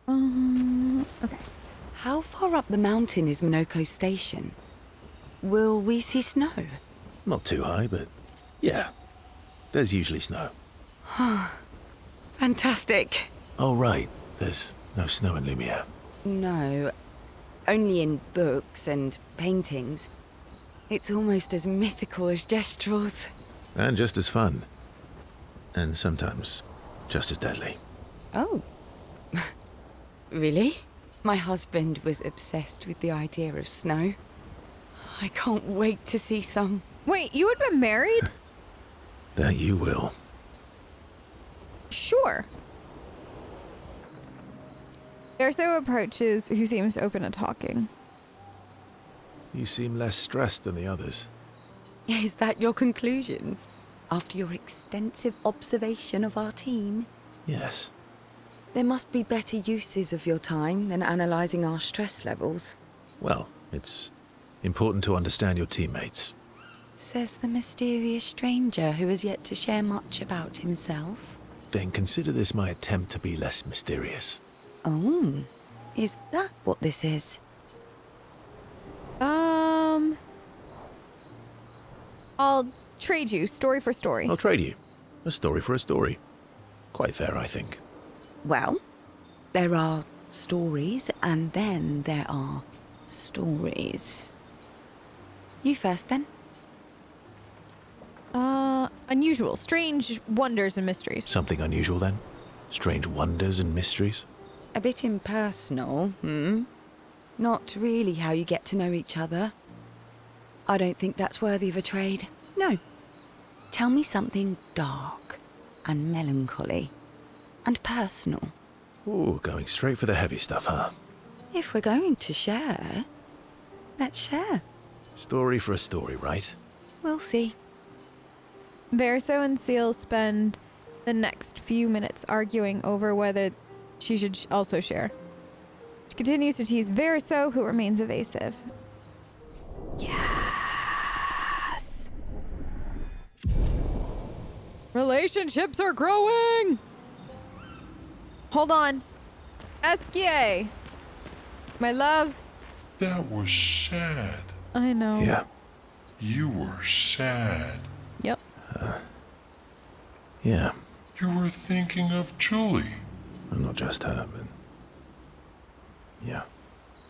Okay. How far up the mountain is Minoko Station? Will we see snow? Not too high, but yeah, there's usually snow. Fantastic. Oh, right, there's no snow in Lumiere. No, only in books and paintings. It's almost as mythical as Gestrels. And just as fun. And sometimes just as deadly. Oh. Really? My husband was obsessed with the idea of snow. I can't wait to see some. Wait, you had been married? That you will. Sure. Verso approaches, who seems open to talking. You seem less stressed than the others. Is that your conclusion? After your extensive observation of our team? Yes. There must be better uses of your time than analysing our stress levels. Well, it's important to understand your teammates. Says the mysterious stranger who has yet to share much about himself. Then consider this my attempt to be less mysterious. Oh, is that what this is? I'll trade you, story for story. I'll trade you. A story for a story. Quite fair, I think. Well, there are stories, and then there are stories. You first, then. Unusual, strange wonders and mysteries. Something unusual, then? Strange wonders and mysteries? A bit impersonal, Not really how you get to know each other. I don't think that's worthy of a trade. No. Tell me something dark and melancholy and personal. Ooh, going straight for the heavy stuff, huh? If we're going to share, let's share. Story for a story, right? We'll see. Verso and Seal spend the next few minutes arguing over whether she should also share. She continues to tease Verso, who remains evasive. Yes! Relationships are growing! Hold on. Esquie! My love. That was sad. I know. Yeah. You were sad. Yep. Yeah. You were thinking of Julie. And not just her, but... yeah.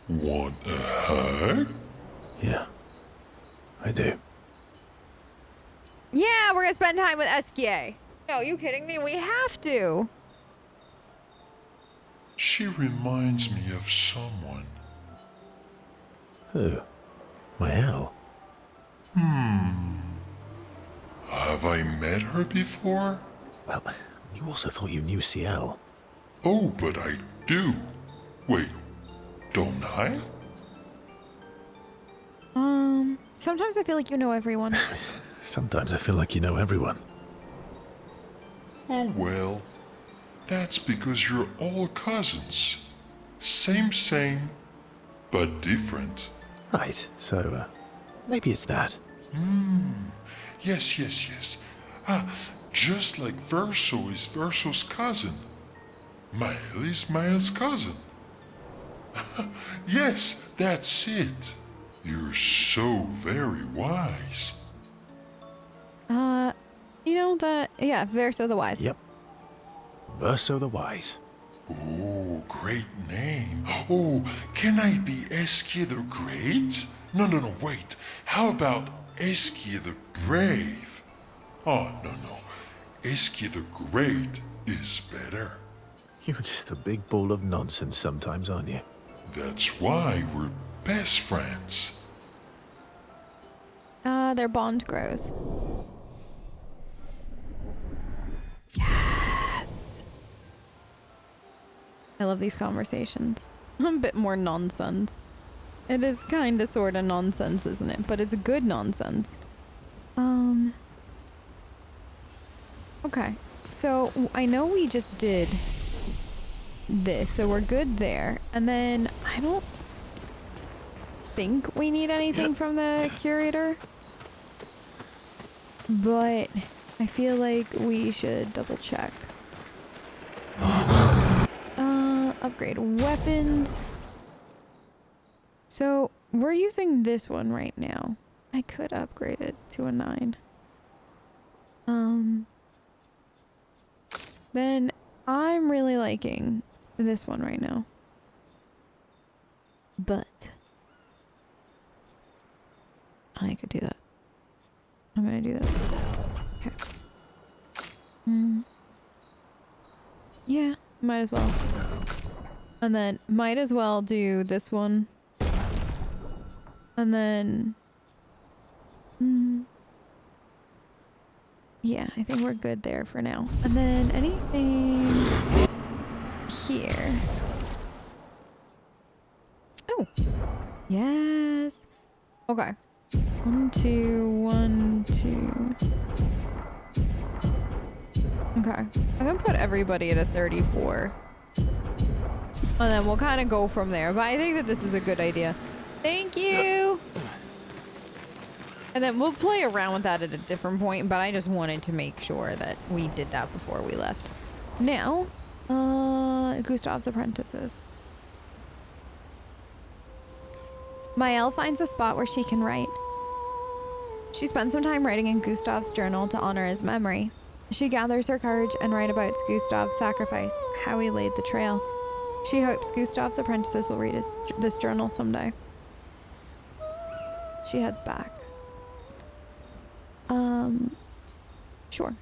Want a hug? Yeah. I do. Yeah, we're gonna spend time with Esquie. No, you kidding me? We have to. She reminds me of someone. Who? Mael? Have I met her before? Well, you also thought you knew Ciel. Oh, but I do. Wait, don't I? Sometimes I feel like you know everyone. Sometimes I feel like you know everyone. Oh well, that's because you're all cousins. Same, but different. Right, so, maybe it's that. Yes. Just like Verso is Verso's cousin. Mael is Mael's cousin. Yes, that's it. You're so very wise. You know that, yeah, Verso the Wise. Yep. Verso the Wise. Oh, great name. Oh, can I be Esquie the Great? No, wait. How about Esquie the Brave? Oh, no. Esquie the Great is better. You're just a big ball of nonsense sometimes, aren't you? That's why we're best friends. Their bond grows. Yes. I love these conversations. A bit more nonsense. It is kind of sort of nonsense, isn't it? But it's good nonsense. Okay. So I know we just did this, so we're good there. And then I don't think we need anything from the curator. But I feel like we should double check. Up upgrade weapons. So we're using this one right now. I could upgrade it to a 9. Then I'm really liking this one right now. But I could do that. I'm gonna do this. Okay. Yeah, might as well. And then might as well do this one. And then yeah, I think we're good there for now. And then anything here. Oh, yes. Okay. 1, 2, 1, 2. Okay. I'm gonna put everybody at a 34. And then we'll kind of go from there. But I think that this is a good idea. Thank you! And then we'll play around with that at a different point, but I just wanted to make sure that we did that before we left. Now, Gustav's apprentices. Maëlle finds a spot where she can write. She spends some time writing in Gustav's journal to honor his memory. She gathers her courage and writes about Gustav's sacrifice, how he laid the trail. She hopes Gustav's apprentices will read this journal someday. She heads back. Sure.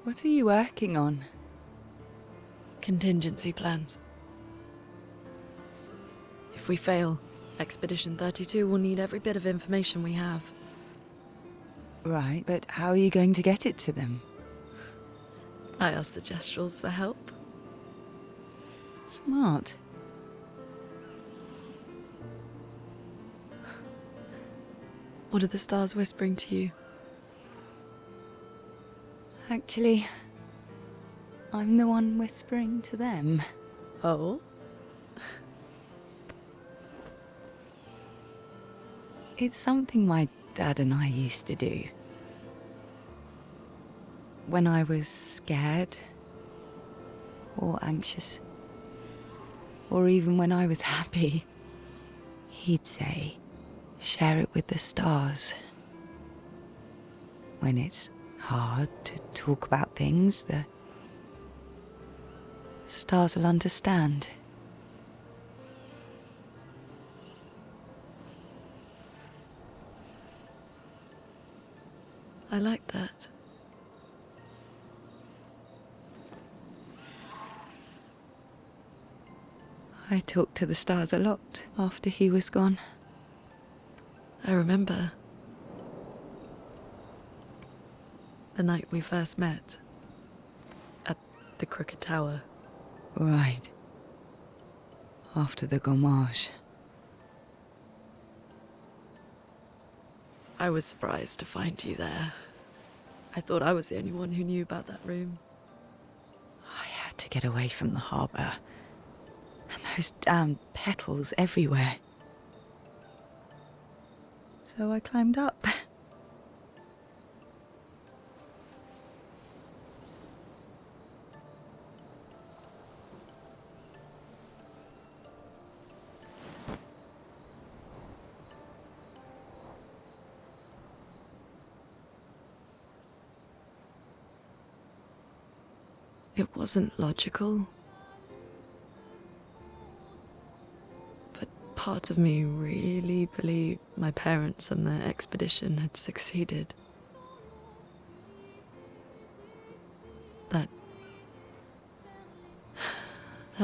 What are you working on? Contingency plans. If we fail, Expedition 32 will need every bit of information we have. Right, but how are you going to get it to them? I asked the Gestrals for help. Smart. What are the stars whispering to you? Actually, I'm the one whispering to them. Oh? It's something my dad and I used to do. When I was scared, or anxious, or even when I was happy, he'd say, share it with the stars. When it's hard to talk about things, the stars will understand. I like that. I talked to the stars a lot after he was gone. I remember the night we first met at the Crooked Tower. Right. After the gommage. I was surprised to find you there. I thought I was the only one who knew about that room. I had to get away from the harbour. And those damn petals everywhere. So I climbed up. It wasn't logical. But part of me really believed my parents and their expedition had succeeded. That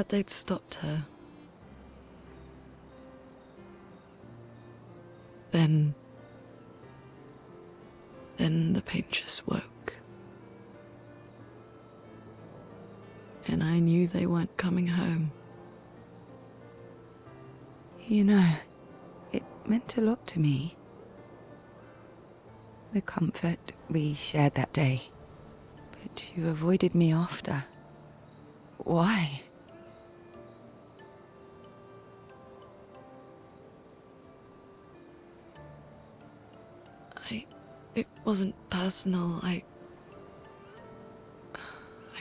they'd stopped her. Then the painters woke. And I knew they weren't coming home. You know, it meant a lot to me. The comfort we shared that day. But you avoided me after. Why? wasn't personal. I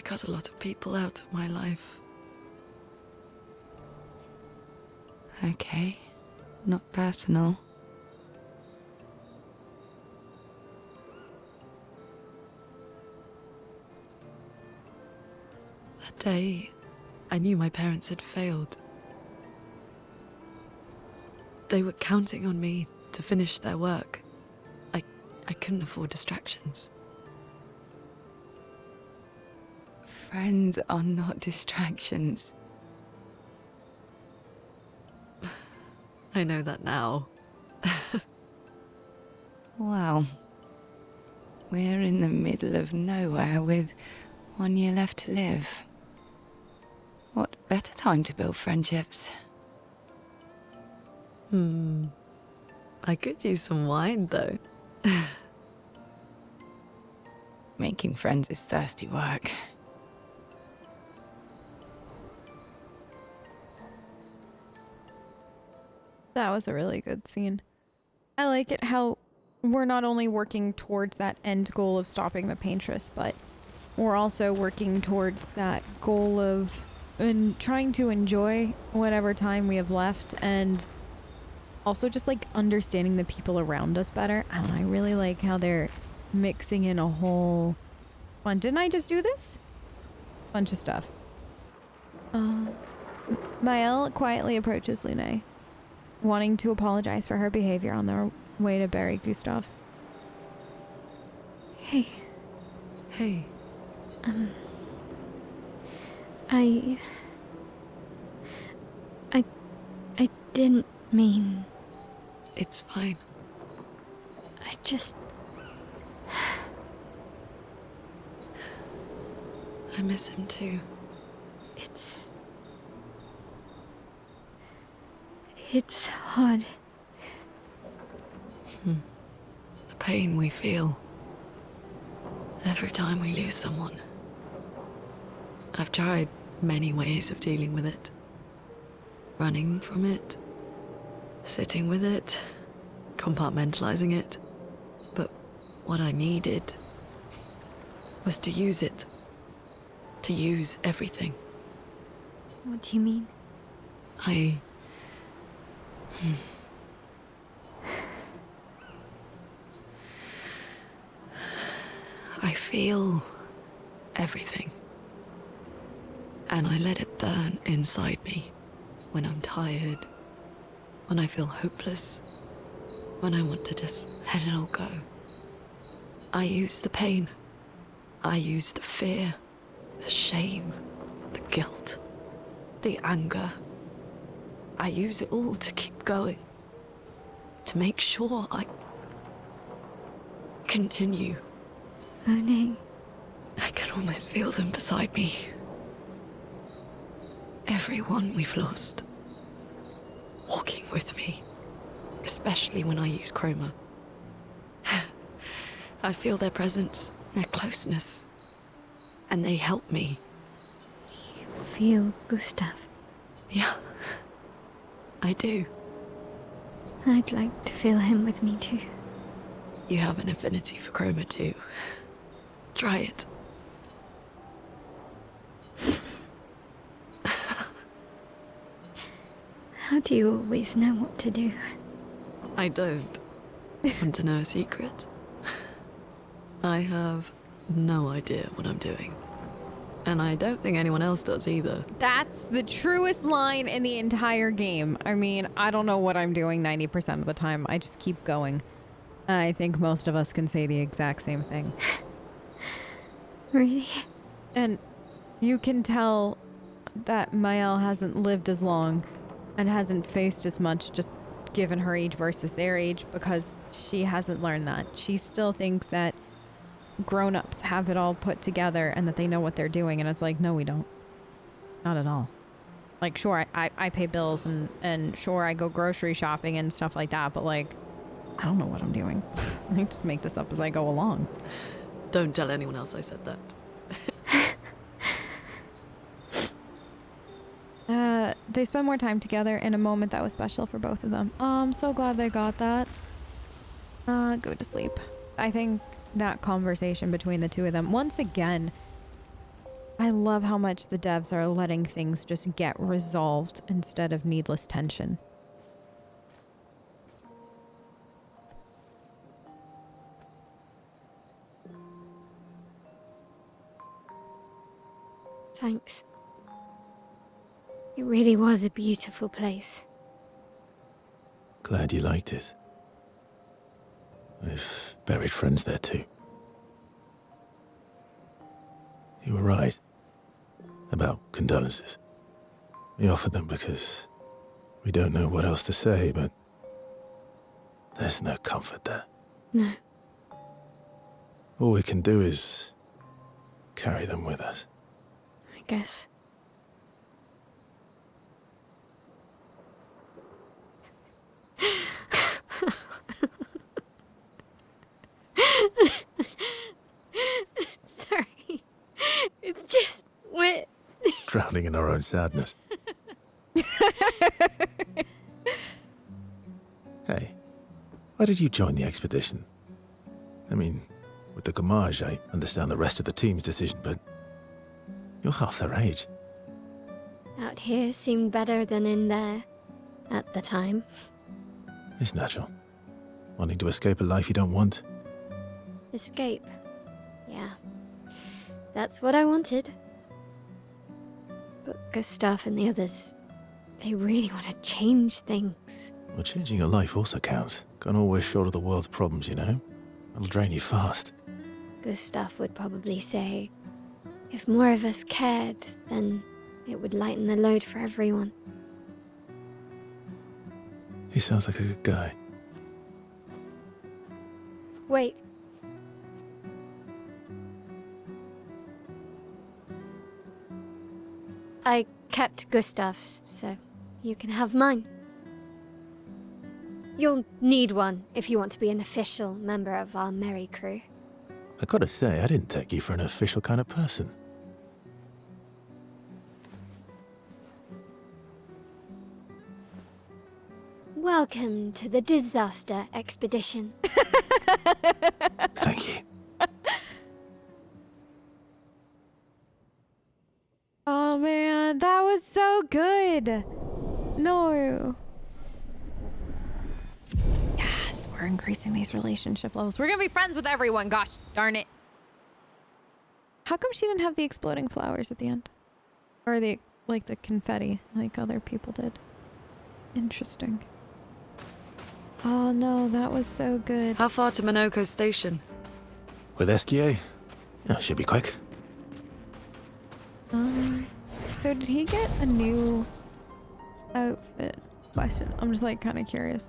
cut a lot of people out of my life. Okay, not personal. That day, I knew my parents had failed. They were counting on me to finish their work. I couldn't afford distractions. Friends are not distractions. I know that now. Wow. We're in the middle of nowhere with 1 year left to live. What better time to build friendships? I could use some wine, though. Making friends is thirsty work. That was a really good scene. I like it how we're not only working towards that end goal of stopping the paintress, but we're also working towards that goal of trying to enjoy whatever time we have left, and also just like understanding the people around us better. I don't know, I really like how they're mixing in a whole bunch. Didn't I just do this? Bunch of stuff. Maëlle quietly approaches Lune, wanting to apologize for her behavior on their way to bury Gustav. Hey, Hey, I didn't mean. it's fine. I just. I miss him too. It's hard. The pain we feel every time we lose someone. I've tried many ways of dealing with it. Running from it, sitting with it, compartmentalizing it. But what I needed was to use it. To use everything. What do you mean? I feel everything. And I let it burn inside me when I'm tired, when I feel hopeless, when I want to just let it all go. I use the pain. I use the fear, the shame, the guilt, the anger. I use it all to keep going, to make sure I continue. Lune, I can almost feel them beside me. Everyone we've lost. Walking with me. Especially when I use chroma. I feel their presence, their closeness. And they help me. you feel Gustav. Yeah, I do. I'd like to feel him with me too. You have an affinity for chroma too. Try it. How do you always know what to do? I don't. Want to know a secret? I have no idea what I'm doing. And I don't think anyone else does either. That's the truest line in the entire game. I mean, I don't know what I'm doing 90% of the time. I just keep going. I think most of us can say the exact same thing. Really? And you can tell that Maëlle hasn't lived as long and hasn't faced as much, just given her age versus their age, because she hasn't learned that. She still thinks that grown-ups have it all put together and that they know what they're doing, and it's like, no, we don't. Not at all. Like, sure, I pay bills, and sure, I go grocery shopping and stuff like that, but like, I don't know what I'm doing. I just make this up as I go along. Don't tell anyone else I said that. They spend more time together in a moment that was special for both of them. I'm so glad they got that. Go to sleep. I think that conversation between the two of them, once again, I love how much the devs are letting things just get resolved instead of needless tension. Thanks. It really was a beautiful place. Glad you liked it. We've buried friends there too. You were right about condolences. We offered them because we don't know what else to say, but there's no comfort there. No. All we can do is carry them with us. I guess. Sorry. It's just wet. Drowning in our own sadness. Hey, why did you join the expedition? I mean, with the Gamage, I understand the rest of the team's decision, but you're half their age. Out here seemed better than in there. At the time. It's natural. Wanting to escape a life you don't want. Escape. Yeah. That's what I wanted. But Gustav and the others, they really want to change things. Well, changing your life also counts. Can't always shoulder the world's problems, you know? It'll drain you fast. Gustav would probably say, if more of us cared, then it would lighten the load for everyone. He sounds like a good guy. Wait. I kept Gustav's, so you can have mine. You'll need one if you want to be an official member of our merry crew. I gotta say, I didn't take you for an official kind of person. Welcome to the disaster expedition. Thank you. Oh man, that was so good. No. Yes, we're increasing these relationship levels. We're gonna be friends with everyone. Gosh darn it. How come she didn't have the exploding flowers at the end? Or the, like, the confetti like other people did? Interesting. Oh no, that was so good. How far to Minoko Station? With Esquie? Oh, should be quick. So did he get a new outfit? Question. I'm just like kind of curious.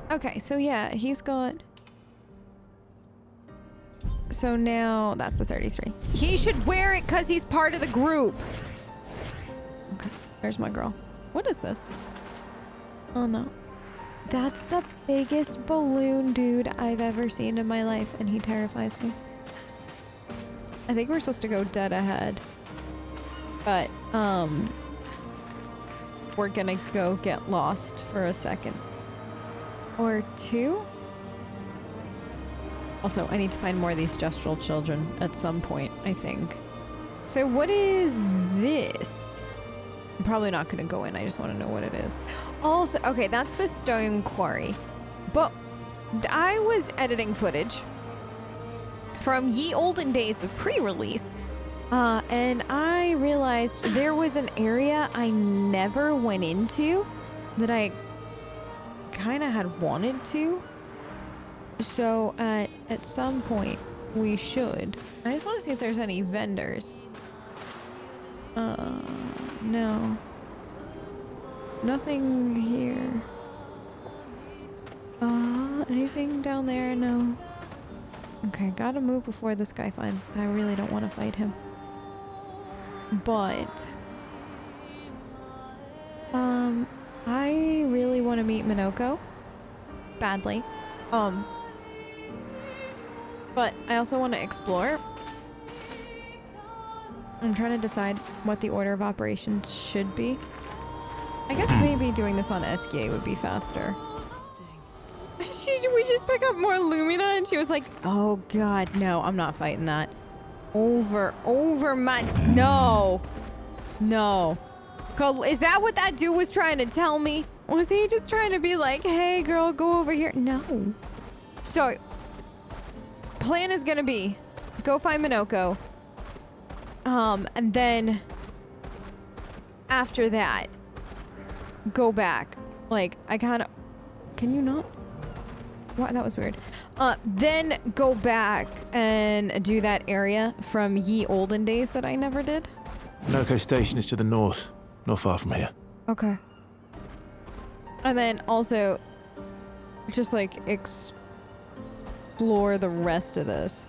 Okay, so yeah, he's got... So now that's the 33. He should wear it because he's part of the group. Okay, there's my girl. What is this? Oh no. That's the biggest balloon dude I've ever seen in my life, and he terrifies me. I think we're supposed to go dead ahead. But, we're gonna go get lost for a second. Or two? Also, I need to find more of these gestural children at some point, I think. So what is this? I'm probably not gonna go in, I just want to know what it is. Also, okay, that's the stone quarry. But I was editing footage from ye olden days of pre-release, and I realized there was an area I never went into that I kind of had wanted to. So at some point we should. I just want to see if there's any vendors. No. Nothing here. Anything down there? No. Okay, gotta move before this guy finds us. I really don't want to fight him. But I really want to meet Minoko. Badly. But I also want to explore. I'm trying to decide what the order of operations should be. I guess maybe doing this on Esquie would be faster. We just pick up more Lumina? And she was like, oh god, no, I'm not fighting that. Over my, no. Is that what that dude was trying to tell me? Was he just trying to be like, hey girl, go over here? No. So, plan is gonna be, go find Minoko. And then, after that, go back. Like, I kind of, can you not? What? That was weird. Then go back and do that area from ye olden days that I never did. Minoko Station is to the north, not far from here. Okay. And then also, just like explore the rest of this.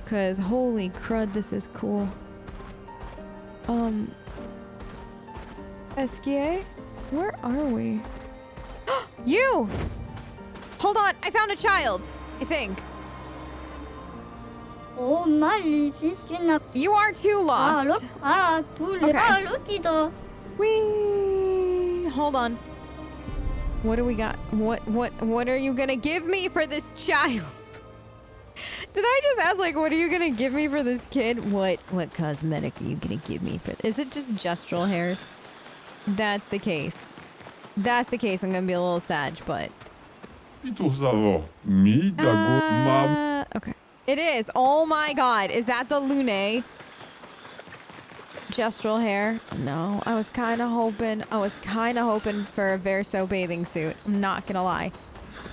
Cause holy crud, this is cool. Esquie? Where are we? You! Hold on, I found a child, I think. Oh, Maleficina. You are too lost. Whee! Hold on. What do we got? What are you gonna give me for this child? Did I just ask, like, what are you gonna give me for this kid? What cosmetic are you gonna give me for? Is it just gestural hairs? That's the case. That's the case. I'm gonna be a little sad, but. Okay. It is. Oh my god. Is that the Lune? Gestural hair? No. I was kind of hoping for a Verso bathing suit. I'm not gonna lie.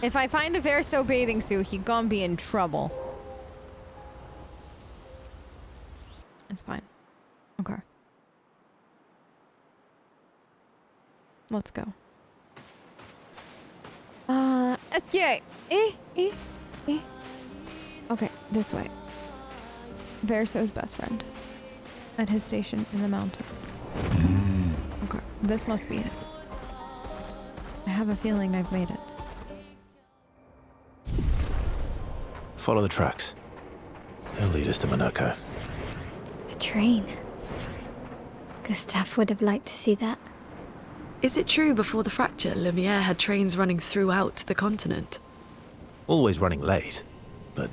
If I find a Verso bathing suit, he gonna be in trouble. It's fine. Okay. Let's go. Esquie! Okay, this way. Verso's best friend. At his station in the mountains. Okay, this must be it. I have a feeling I've made it. Follow the tracks. They'll lead us to Minoko. A train. Gustav would have liked to see that. Is it true before the fracture, Lumiere had trains running throughout the continent? Always running late, but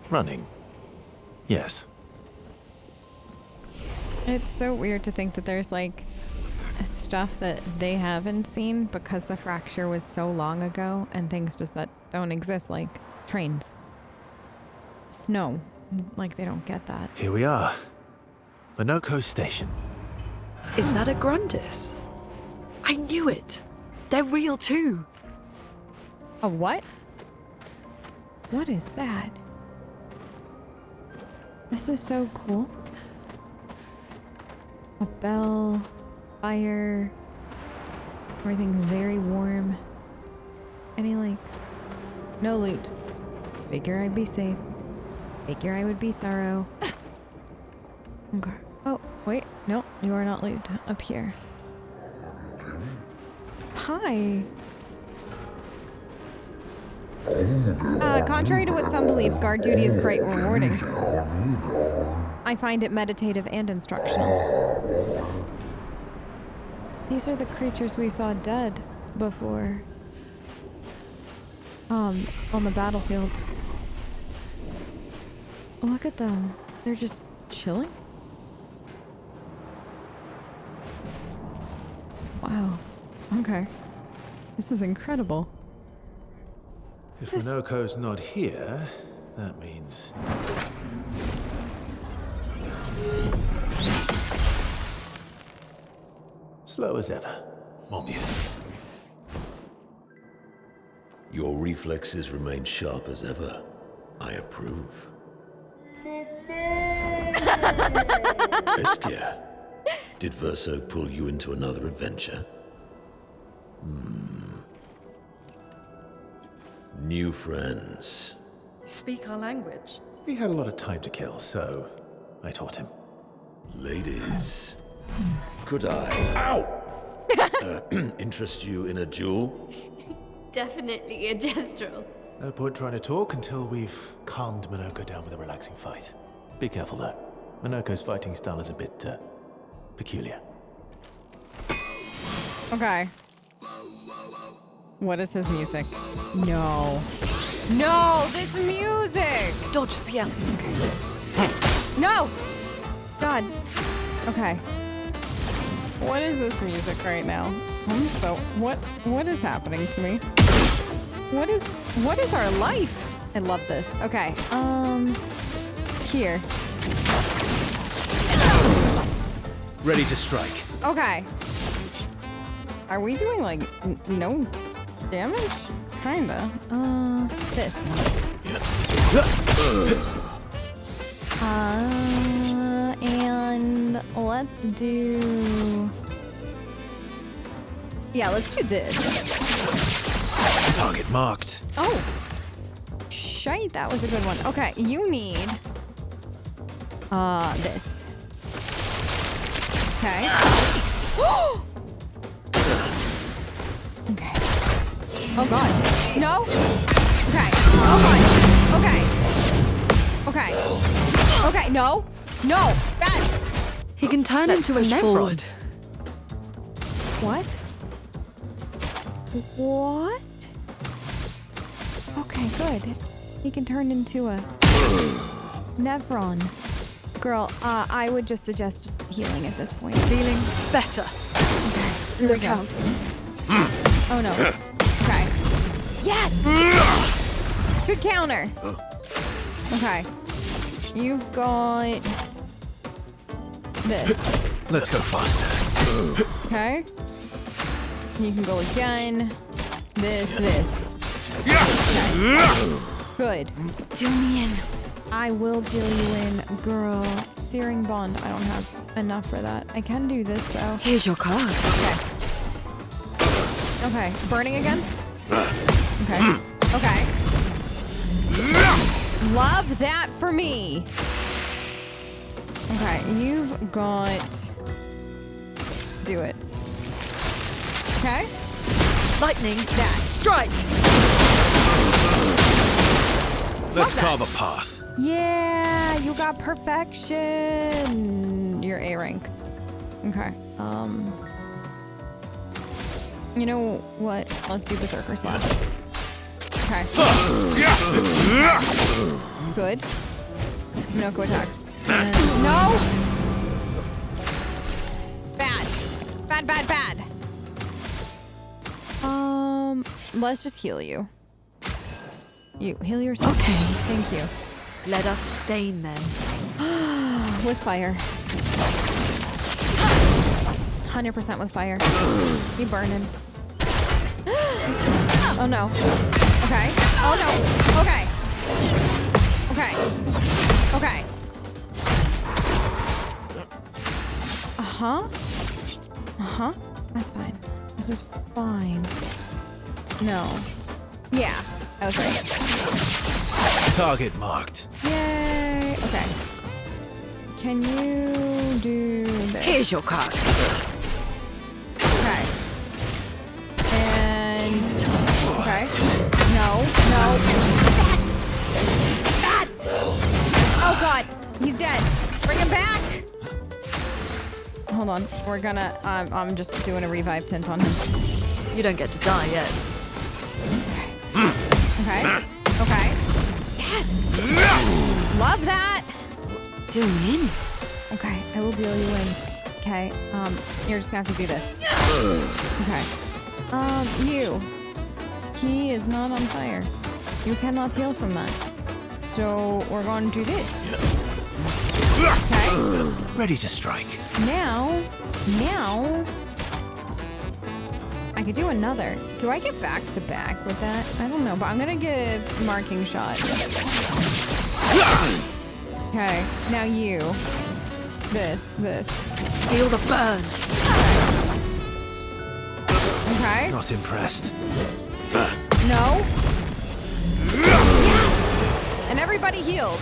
running, yes. It's so weird to think that there's like stuff that they haven't seen because the fracture was so long ago and things just that don't exist, like trains. Snow. Like they don't get that. Here we are. Minoko Station. Is that a Grundis? I knew it. They're real too. A what? What is that? This is so cool. A bell, fire, everything's very warm. Any like, no loot. Figure I'd be safe. Figure I would be thorough. Okay. Oh, wait, no, you are not loot. Up here. Hi. Contrary to what some believe, guard duty is quite rewarding. I find it meditative and instructional. These are the creatures we saw dead before. On the battlefield. Look at them. They're just chilling. Wow. Okay. This is incredible. If Minoko's not here, that means... slow as ever, mon vieux. Your reflexes remain sharp as ever. I approve. Esquie, did Verso pull you into another adventure? New friends. You speak our language. He had a lot of time to kill, so I taught him. Ladies, could I interest you in a duel? Definitely a gestural. No point trying to talk until we've calmed Minoko down with a relaxing fight. Be careful though. Minoko's fighting style is a bit, peculiar. Okay. What is his music? No. No, this music. Dodge, Ciel. No. God. Okay. What is this music right now? What is happening to me? What is our life? I love this. Okay. Here. Ready to strike. Okay. Are we doing like no damage? Kinda. This. And let's do. Yeah, let's do this. Target marked. Oh. Shite, that was a good one. Okay, you need this. Okay. Okay. Oh god. No. Okay. Oh god. Okay. Okay. Okay. No. No. Bad. He can turn into a forward. What? What? Okay, good. He can turn into a Nevron. Girl, I would just suggest just healing at this point. Feeling better. Look out. Oh no. Okay. Yes! Good counter. Okay. You've got this. Let's go faster. Okay. You can go again. This. Okay. Good. Deal me in. I will deal you in, girl. Searing Bond. I don't have enough for that. I can do this though. Here's your card. Okay. Okay. Burning again? Okay. Okay. Love that for me. Okay, you've got... Do it. Okay. Lightning. That. Strike. Let's carve a path. Yeah, you got perfection. You're A rank. Okay. You know what? Let's do Berserker Slash. Okay. Good. Minoko attacks. No! Bad. Bad. Let's just heal you. You heal yourself. Okay. Thank you. Let us stain them. With fire. 100% with fire. You burning. Oh no. Okay. Oh no. Okay. Okay. That's fine. This is fine. No. Yeah. I was right. Target marked. Yay. Okay. Can you do this? Here's your card. Okay. And okay. No. Bad. Oh god, he's dead. Bring him back. Hold on. We're gonna. I'm just doing a revive tint on him. You don't get to die yet. Okay. Yes. Love that. Deal me in. Okay, I will deal you in. Okay. You're just gonna have to do this. Okay. You. He is not on fire. You cannot heal from that. So we're going to do this. Okay. Ready to strike. Now, I could do another. Do I get back to back with that? I don't know, but I'm gonna give marking shot. Okay, now you. This. Feel the burn. Okay. Not impressed. No. Yes! And everybody heals.